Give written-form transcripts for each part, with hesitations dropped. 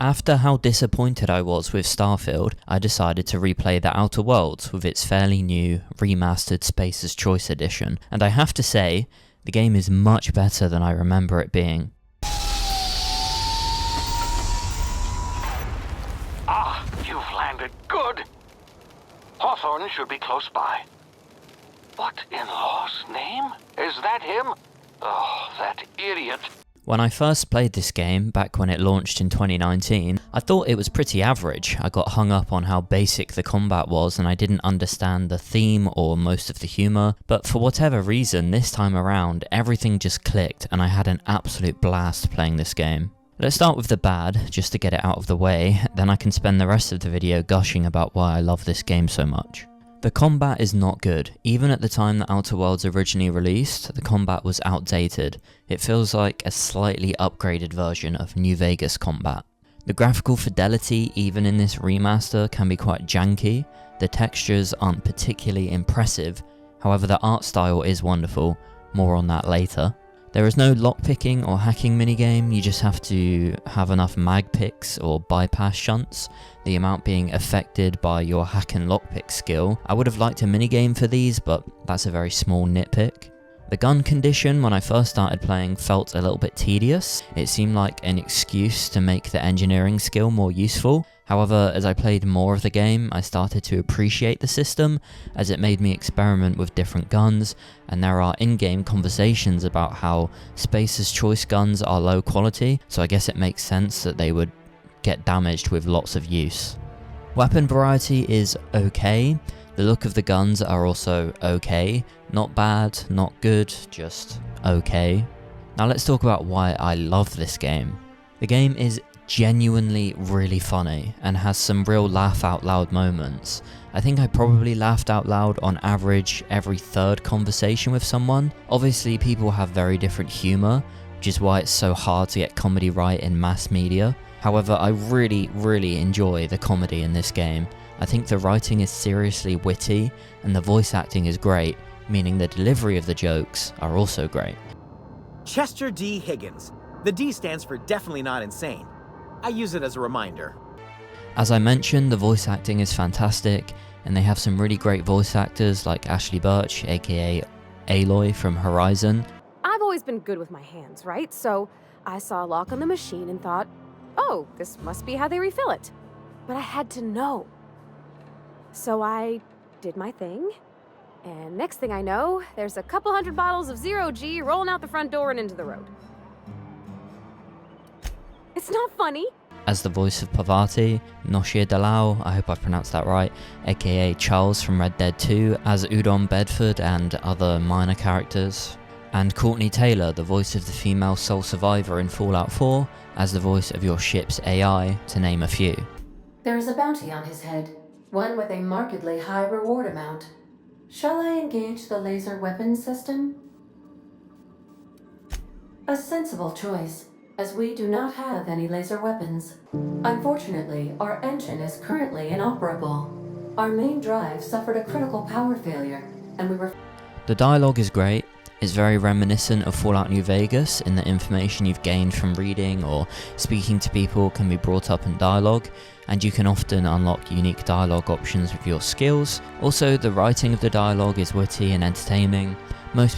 After how disappointed I was with Starfield, I decided to replay The Outer Worlds with its fairly new, remastered Spacer's Choice edition, and I have to say, the game is much better than I remember it being. Ah, you've landed good. Hawthorne should be close by. What in law's name? Is that him? Oh, that idiot. When I first played this game, back when it launched in 2019, I thought it was pretty average. I got hung up on how basic the combat was and I didn't understand the theme or most of the humour, but for whatever reason, this time around, everything just clicked and I had an absolute blast playing this game. Let's start with the bad, just to get it out of the way, then I can spend the rest of the video gushing about why I love this game so much. The combat is not good. Even at the time that Outer Worlds originally released, the combat was outdated. It feels like a slightly upgraded version of New Vegas combat. The graphical fidelity, even in this remaster, can be quite janky. The textures aren't particularly impressive, however the art style is wonderful, more on that later. There is no lockpicking or hacking minigame, you just have to have enough mag picks or bypass shunts, the amount being affected by your hack and lockpick skill. I would have liked a minigame for these, but that's a very small nitpick. The gun condition when I first started playing felt a little bit tedious. It seemed like an excuse to make the engineering skill more useful. However, as I played more of the game, I started to appreciate the system as it made me experiment with different guns, and there are in-game conversations about how Spacer's Choice guns are low quality, so I guess it makes sense that they would get damaged with lots of use. Weapon variety is okay. The look of the guns are also okay. Not bad, not good, just okay. Now let's talk about why I love this game. The game is genuinely really funny and has some real laugh out loud moments. I think I probably laughed out loud on average every third conversation with someone. Obviously people have very different humour, which is why it's so hard to get comedy right in mass media. However, I really enjoy the comedy in this game. I think the writing is seriously witty and the voice acting is great, meaning the delivery of the jokes are also great. Chester D. Higgins. The D stands for definitely not insane. I use it as a reminder. As I mentioned, the voice acting is fantastic, and they have some really great voice actors like Ashley Birch, aka Aloy from Horizon. I've always been good with my hands, right? So I saw a lock on the machine and thought, oh, this must be how they refill it. But I had to know. So I did my thing, and next thing I know, there's a couple hundred bottles of 0G rolling out the front door and into the road. It's not funny. As the voice of Parvati, Noshir Dalal, I hope I pronounced that right, aka Charles from Red Dead 2, as Udon Bedford and other minor characters. And Courtney Taylor, the voice of the female sole survivor in Fallout 4, as the voice of your ship's AI, to name a few. There is a bounty on his head, one with a markedly high reward amount. Shall I engage the laser weapon system? A sensible choice, as we do not have any laser weapons. Unfortunately, our engine is currently inoperable. Our main drive suffered a critical power failure, and we were... The dialogue is great. It's very reminiscent of Fallout New Vegas in that information you've gained from reading or speaking to people can be brought up in dialogue, and you can often unlock unique dialogue options with your skills. Also, the writing of the dialogue is witty and entertaining. Most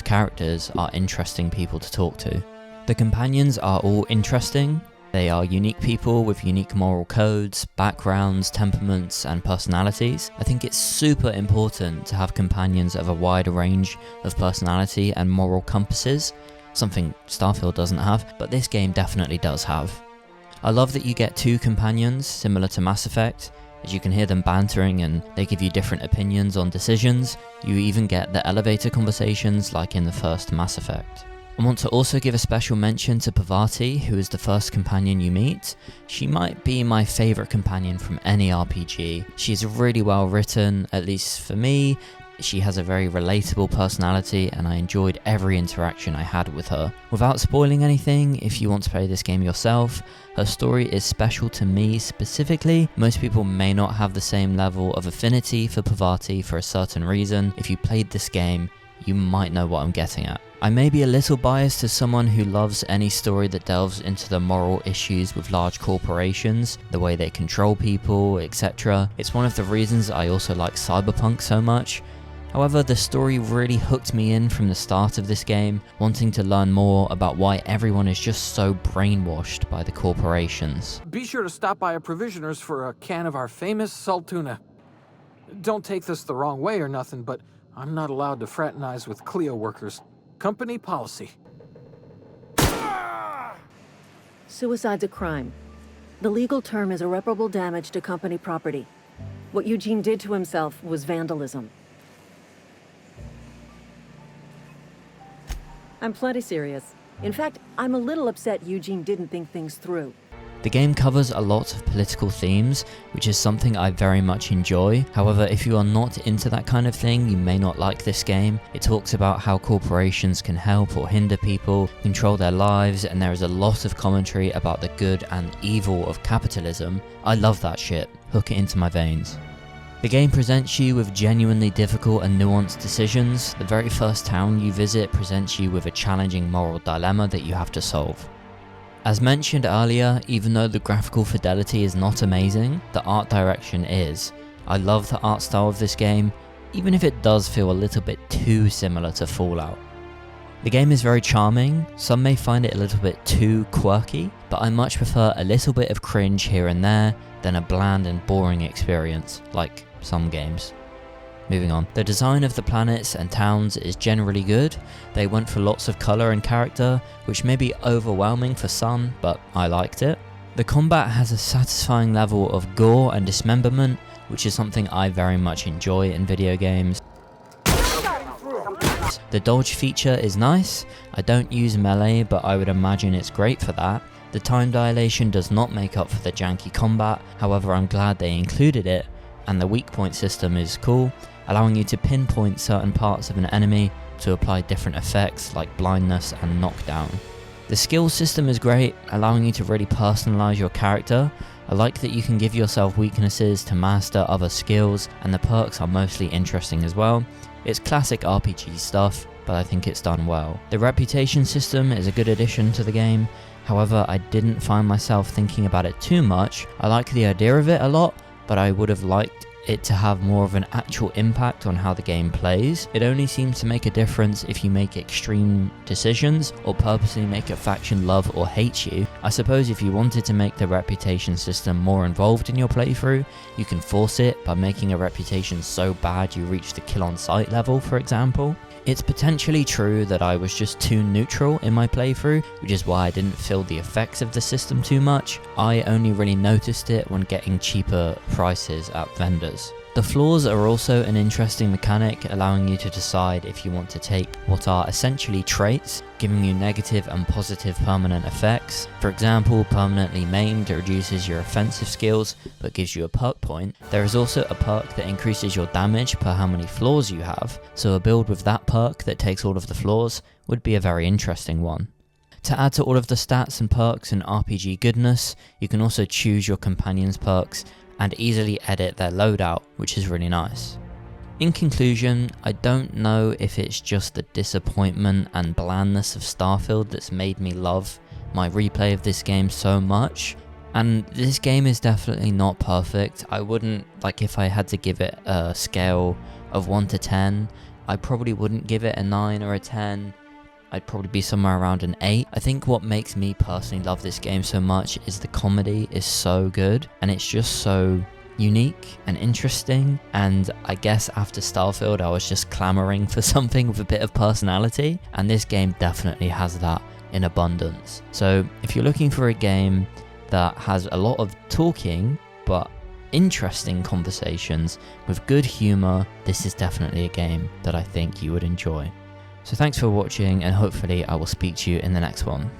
characters are interesting people to talk to. The companions are all interesting. They are unique people with unique moral codes, backgrounds, temperaments, and personalities. I think it's super important to have companions of a wide range of personality and moral compasses, something Starfield doesn't have, but this game definitely does have. I love that you get two companions, similar to Mass Effect, as you can hear them bantering and they give you different opinions on decisions. You even get the elevator conversations like in the first Mass Effect. I want to also give a special mention to Parvati, who is the first companion you meet. She might be my favourite companion from any RPG. She's really well written, at least for me. She has a very relatable personality and I enjoyed every interaction I had with her. Without spoiling anything, if you want to play this game yourself, her story is special to me specifically. Most people may not have the same level of affinity for Parvati for a certain reason. If you played this game, you might know what I'm getting at. I may be a little biased as someone who loves any story that delves into the moral issues with large corporations, the way they control people, etc. It's one of the reasons I also like Cyberpunk so much. However, the story really hooked me in from the start of this game, wanting to learn more about why everyone is just so brainwashed by the corporations. Be sure to stop by a provisioner's for a can of our famous salt tuna. Don't take this the wrong way or nothing, but I'm not allowed to fraternize with Clio workers. Company policy. Suicide's a crime. The legal term is irreparable damage to company property. What Eugene did to himself was vandalism. I'm plenty serious. In fact, I'm a little upset Eugene didn't think things through. The game covers a lot of political themes, which is something I very much enjoy. However, if you are not into that kind of thing, you may not like this game. It talks about how corporations can help or hinder people, control their lives, and there is a lot of commentary about the good and evil of capitalism. I love that shit. Hook it into my veins. The game presents you with genuinely difficult and nuanced decisions. The very first town you visit presents you with a challenging moral dilemma that you have to solve. As mentioned earlier, even though the graphical fidelity is not amazing, the art direction is. I love the art style of this game, even if it does feel a little bit too similar to Fallout. The game is very charming. Some may find it a little bit too quirky, but I much prefer a little bit of cringe here and there than a bland and boring experience, like some games. Moving on. The design of the planets and towns is generally good. They went for lots of colour and character, which may be overwhelming for some, but I liked it. The combat has a satisfying level of gore and dismemberment, which is something I very much enjoy in video games. The dodge feature is nice. I don't use melee, but I would imagine it's great for that. The time dilation does not make up for the janky combat, however I'm glad they included it, and the weak point system is cool, allowing you to pinpoint certain parts of an enemy to apply different effects like blindness and knockdown. The skill system is great, allowing you to really personalize your character. I like that you can give yourself weaknesses to master other skills, and the perks are mostly interesting as well. It's classic RPG stuff, but I think it's done well. The reputation system is a good addition to the game, however I didn't find myself thinking about it too much. I like the idea of it a lot, but I would have liked it to have more of an actual impact on how the game plays. It only seems to make a difference if you make extreme decisions or purposely make a faction love or hate you. I suppose if you wanted to make the reputation system more involved in your playthrough, you can force it by making a reputation so bad you reach the kill on sight level, for example. It's potentially true that I was just too neutral in my playthrough, which is why I didn't feel the effects of the system too much. I only really noticed it when getting cheaper prices at vendors. The floors are also an interesting mechanic, allowing you to decide if you want to take what are essentially traits, giving you negative and positive permanent effects. For example, permanently maimed reduces your offensive skills, but gives you a perk point. There is also a perk that increases your damage per how many floors you have, so a build with that perk that takes all of the floors would be a very interesting one. To add to all of the stats and perks and RPG goodness, you can also choose your companions' perks and easily edit their loadout, which is really nice. In conclusion, I don't know if it's just the disappointment and blandness of Starfield that's made me love my replay of this game so much, and this game is definitely not perfect. I wouldn't, like if I had to give it a scale of 1 to 10, I probably wouldn't give it a 9 or a 10. I'd probably be somewhere around an 8. I think what makes me personally love this game so much is the comedy is so good and it's just so unique and interesting, and I guess after Starfield I was just clamoring for something with a bit of personality, and this game definitely has that in abundance. So if you're looking for a game that has a lot of talking but interesting conversations with good humor, this is definitely a game that I think you would enjoy. So thanks for watching, and hopefully I will speak to you in the next one.